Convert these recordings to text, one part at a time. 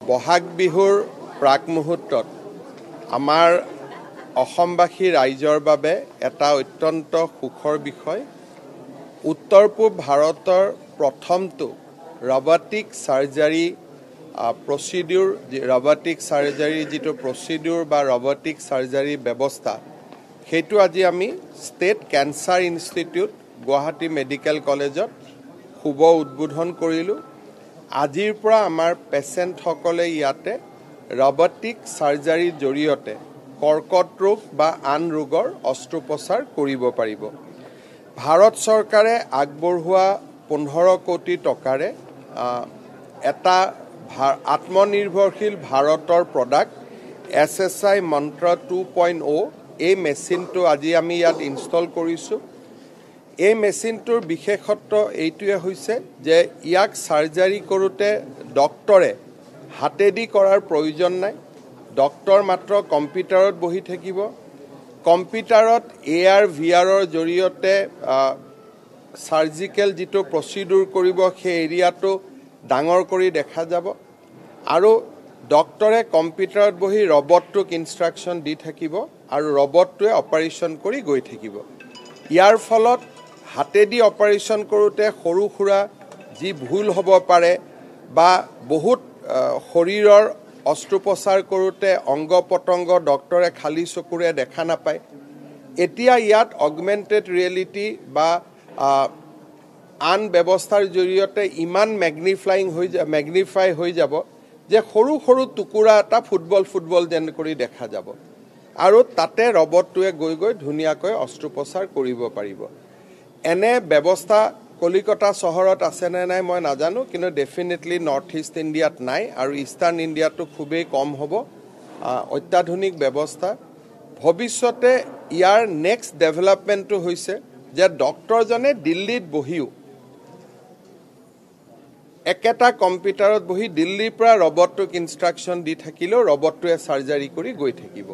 বহাগ বিহুৰ প্ৰাক মুহূৰ্তত আমাৰ অসমবাসী ৰাইজৰ বাবে এটা অত্যন্ত সুখৰ বিষয়। উত্তৰ পূব ভাৰতৰ প্ৰথমটো ৰবটিক সাৰ্জাৰী প্ৰচিডিউৰ ৰবটিক সাৰ্জাৰী যিটো প্ৰচিডিউৰ বা ৰবটিক সাৰ্জাৰী ব্যৱস্থা সেইটো আজি আমি state cancer institute Guwahati medical কলেজত শুভ উদ্বোধন কৰিলোঁ। আজিৰ পৰা আমাৰ পেচেণ্টসকলে ইয়াতে ৰবটিক সাৰ্জাৰীৰ জৰিয়তে কৰ্কট ৰোগ বা আন ৰোগৰ অস্ত্ৰোপচাৰ কৰিব পাৰিব। ভাৰত চৰকাৰে আগবঢ়োৱা 15 কোটি টকাৰে এটা আত্মনিৰ্ভৰশীল ভাৰতৰ প্ৰডাক্ট SSI মন্ত্ৰ 2.0 এই মেচিনটো আজি আমি ইয়াত ইনষ্টল কৰিছোঁ। এই মেচিনটোৰ বিশেষত্ব এইটোৱে হৈছে যে ইয়াক সাৰ্জাৰী কৰোঁতে ডক্টৰে হাতেদি কৰাৰ প্ৰয়োজন নাই। ডক্টৰ মাত্ৰ কম্পিউটাৰত বহি থাকিব। কম্পিউটাৰত AR VRৰ জৰিয়তে সাৰ্জিকেল যিটো প্ৰচিডিউৰ কৰিব সেই এৰিয়াটো ডাঙৰ কৰি দেখা যাব আৰু ডক্টৰে কম্পিউটাৰত বহি ৰবটটোক ইনষ্ট্ৰাকশ্যন দি থাকিব আৰু ৰবটটোৱে অপাৰেশ্যন কৰি গৈ থাকিব। ইয়াৰ ফলত হাতেদি অপাৰেশ্যন কৰোঁতে সৰু সুৰা যি ভুল হ'ব পাৰে বা বহুত শৰীৰৰ অস্ত্ৰোপচাৰ কৰোঁতে অংগ পতংগ ডক্টৰে খালী চকুৰে দেখা নাপায়। এতিয়া ইয়াত অগমেণ্টেড ৰিয়েলিটি বা আন ব্যৱস্থাৰ জৰিয়তে ইমান মেগনিফাই হৈ যাব যে সৰু সৰু টুকুৰা এটা ফুটবল যেন কৰি দেখা যাব আৰু তাতে ৰবটটোৱে গৈ ধুনীয়াকৈ অস্ত্ৰোপচাৰ কৰিব পাৰিব। এনে ব্যৱস্থা কলিকতা চহৰত আছে নে নাই মই নাজানো, কিন্তু ডেফিনেটলি নৰ্থ ইষ্ট ইণ্ডিয়াত নাই আৰু ইষ্টাৰ্ণ ইণ্ডিয়াটো খুবেই কম হ'ব। অত্যাধুনিক ব্যৱস্থা। ভৱিষ্যতে ইয়াৰ নেক্সট ডেভেলপমেণ্টটো হৈছে যে ডক্টৰজনে দিল্লীত বহিও একেটা কম্পিউটাৰত বহি দিল্লীৰ পৰা ৰবটটোক ইনষ্ট্ৰাকশ্যন দি থাকিলেও ৰবটটোৱে সাৰ্জাৰী কৰি গৈ থাকিব।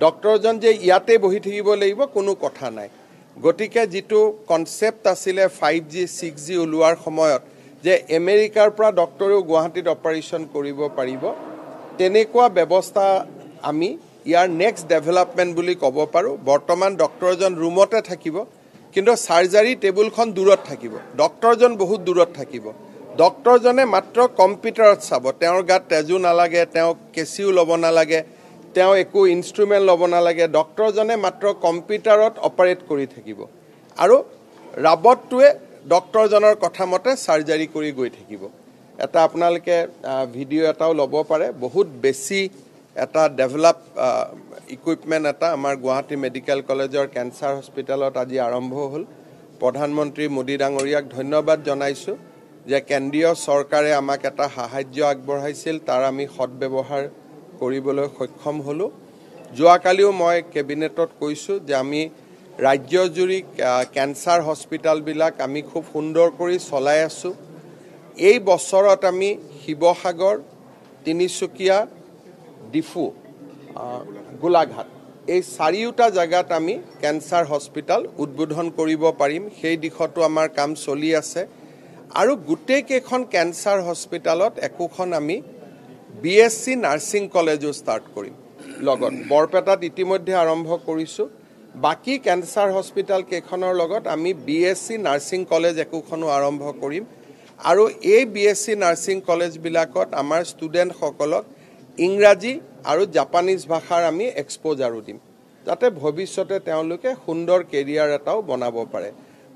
ডক্টৰজন যে ইয়াতে বহি থাকিব লাগিব কোনো কথা নাই। গতিকে যিটো কনচেপ্ট আছিলে 5G 6G ওলোৱাৰ সময়ত যে আমেৰিকাৰ পৰা ডক্টৰেও গুৱাহাটীত অপাৰেশ্যন কৰিব পাৰিব, তেনেকুৱা ব্যৱস্থা আমি ইয়াৰ নেক্সট ডেভেলপমেণ্ট বুলি ক'ব পাৰোঁ। বৰ্তমান ডক্টৰজন ৰুমতে থাকিব কিন্তু সাৰ্জাৰী টেবুলখন দূৰত থাকিব, ডক্টৰজন বহুত দূৰত থাকিব। ডক্টৰজনে মাত্ৰ কম্পিউটাৰত চাব, তেওঁৰ গাত তেজো নালাগে, তেওঁ কেঁচিও ল'ব নালাগে, তেওঁ একো ইনষ্ট্ৰুমেণ্ট ল'ব নালাগে। ডক্টৰজনে মাত্ৰ কম্পিউটাৰত অপাৰেট কৰি থাকিব আৰু ৰবটটোৱে ডক্টৰজনৰ কথা মতে সাৰ্জাৰী কৰি গৈ থাকিব। এটা আপোনালোকে ভিডিঅ' এটাও ল'ব পাৰে। বহুত বেছি এটা ডেভেলপ ইকুইপমেণ্ট এটা আমাৰ গুৱাহাটী মেডিকেল কলেজৰ কেঞ্চাৰ হস্পিটেলত আজি আৰম্ভ হ'ল। প্ৰধানমন্ত্ৰী মোদী ডাঙৰীয়াক ধন্যবাদ জনাইছোঁ যে কেন্দ্ৰীয় চৰকাৰে আমাক এটা সাহায্য আগবঢ়াইছিল, তাৰ আমি সৎব্যৱহাৰ কৰিবলৈ সক্ষম হ'লোঁ। যোৱাকালিও মই কেবিনেটত কৈছোঁ যে আমি ৰাজ্যজুৰি কেঞ্চাৰ হস্পিটেলবিলাক আমি খুব সুন্দৰ কৰি চলাই আছোঁ। এই বছৰত আমি শিৱসাগৰ, তিনিচুকীয়া, ডিফু, গোলাঘাট এই চাৰিওটা জেগাত আমি কেঞ্চাৰ হস্পিটেল উদ্বোধন কৰিব পাৰিম। সেই দিশতো আমাৰ কাম চলি আছে আৰু গোটেইকেইখন কেঞ্চাৰ হস্পিটেলত একোখন আমি BSc নাৰ্ছিং কলেজো ষ্টাৰ্ট কৰিম। লগত বৰপেটাত ইতিমধ্যে আৰম্ভ কৰিছোঁ। বাকী কেঞ্চাৰ হস্পিটেল কেইখনৰ লগত আমি BSc নাৰ্ছিং কলেজ একোখনো আৰম্ভ কৰিম আৰু এই BSc নাৰ্ছিং কলেজবিলাকত আমাৰ ষ্টুডেণ্টসকলক ইংৰাজী আৰু জাপানীজ ভাষাৰ আমি এক্সপ'জাৰো দিম, যাতে ভৱিষ্যতে তেওঁলোকে সুন্দৰ কেৰিয়াৰ এটাও বনাব পাৰে।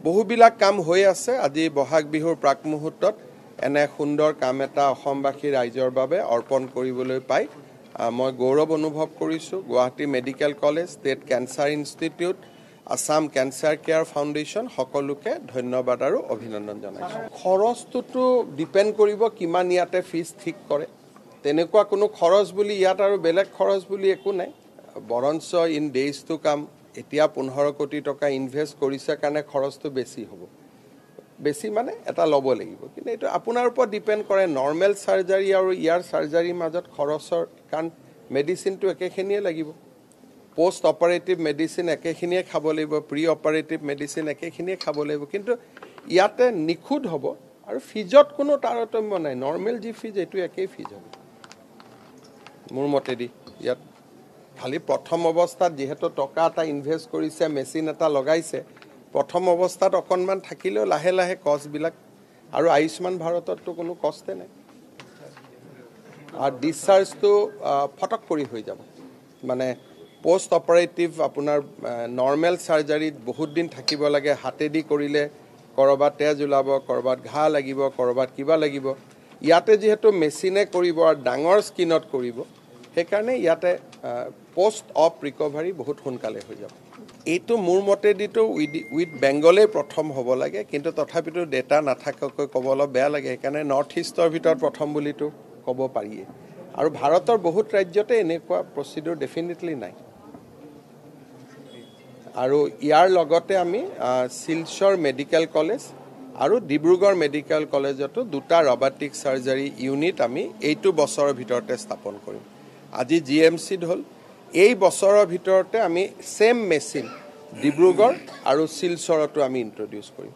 বহুবিলাক কাম হৈ আছে। আজি বহাগ বিহুৰ প্ৰাক মুহূৰ্তত এনে সুন্দৰ কাম এটা অসমবাসী ৰাইজৰ বাবে অৰ্পণ কৰিবলৈ পাই মই গৌৰৱ অনুভৱ কৰিছোঁ। Guwahati medical college, state cancer institute, Assam cancer care foundation সকলোকে ধন্যবাদ আৰু অভিনন্দন জনাইছোঁ। খৰচটোতো ডিপেণ্ড কৰিব কিমান ইয়াতে ফিজ ঠিক কৰে। তেনেকুৱা কোনো খৰচ বুলি ইয়াত আৰু বেলেগ খৰচ বুলি একো নাই। বৰঞ্চ ইন ডেইজ টু কাম এতিয়া 15 কোটি টকা ইনভেষ্ট কৰিছে কাৰণে খৰচটো বেছি হ'ব। বেছি মানে এটা ল'ব লাগিব, কিন্তু এইটো আপোনাৰ ওপৰত ডিপেণ্ড কৰে। নৰ্মেল সাৰ্জাৰী আৰু ইয়াৰ সাৰ্জাৰীৰ মাজত খৰচৰ, কাৰণ মেডিচিনটো একেখিনিয়ে লাগিব, পোষ্ট অপাৰেটিভ মেডিচিন একেখিনিয়ে খাব লাগিব, প্ৰি অপাৰেটিভ মেডিচিন একেখিনিয়ে খাব লাগিব, কিন্তু ইয়াতে নিখুঁত হ'ব আৰু ফিজত কোনো তাৰতম্য নাই। নৰ্মেল যি ফিজ এইটো একেই ফিজ হ'ব। মোৰ মতেদি ইয়াত খালি প্ৰথম অৱস্থাত যেহেতু টকা এটা ইনভেষ্ট কৰিছে মেচিন এটা লগাইছে প্ৰথম অৱস্থাত অকণমান থাকিলেও লাহে লাহে কষ্টবিলাক আৰু আয়ুষ্মান ভাৰতততো কোনো কষ্টে নাই আৰু ডিসচাৰ্জটো ফটক কৰি হৈ যাব মানে পোষ্ট অপাৰেটিভ আপোনাৰ নৰ্মেল সাৰ্জাৰীত বহুত দিন থাকিব লাগে হাতেদি কৰিলে কৰবাত তেজ ওলাব কৰবাত ঘা লাগিব কৰবাত কিবা লাগিব ইয়াতে যেহেতু মেচিনে কৰিব আৰু ডাঙৰ স্কিনত কৰিব সেইকাৰণে ইয়াতে পোষ্ট অফ ৰিকভাৰী বহুত সোনকালে হৈ যাব এইটো মোৰ মতেদিতো উইথ বেংগলে প্ৰথম হ'ব লাগে কিন্তু তথাপিতো ডেটা নাথাকাকৈ ক'ব অলপ বেয়া লাগে সেইকাৰণে নৰ্থ ইষ্টৰ ভিতৰত প্ৰথম বুলিতো ক'ব পাৰিয়ে আৰু ভাৰতৰ বহুত ৰাজ্যতে এনেকুৱা প্ৰচিডিউৰ ডেফিনেটলি নাই আৰু ইয়াৰ লগতে আমি শিলচৰ মেডিকেল কলেজ আৰু ডিব্ৰুগড় মেডিকেল কলেজতো দুটা ৰবটিক সাৰ্জাৰী ইউনিট আমি এইটো বছৰৰ ভিতৰতে স্থাপন কৰিম আজি জিএমচিত হ'ল এই বছৰৰ ভিতৰতে আমি সেম মেচিন ডিব্ৰুগড় আৰু শিলচৰতো আমি ইন্ট্ৰোডিউস কৰিম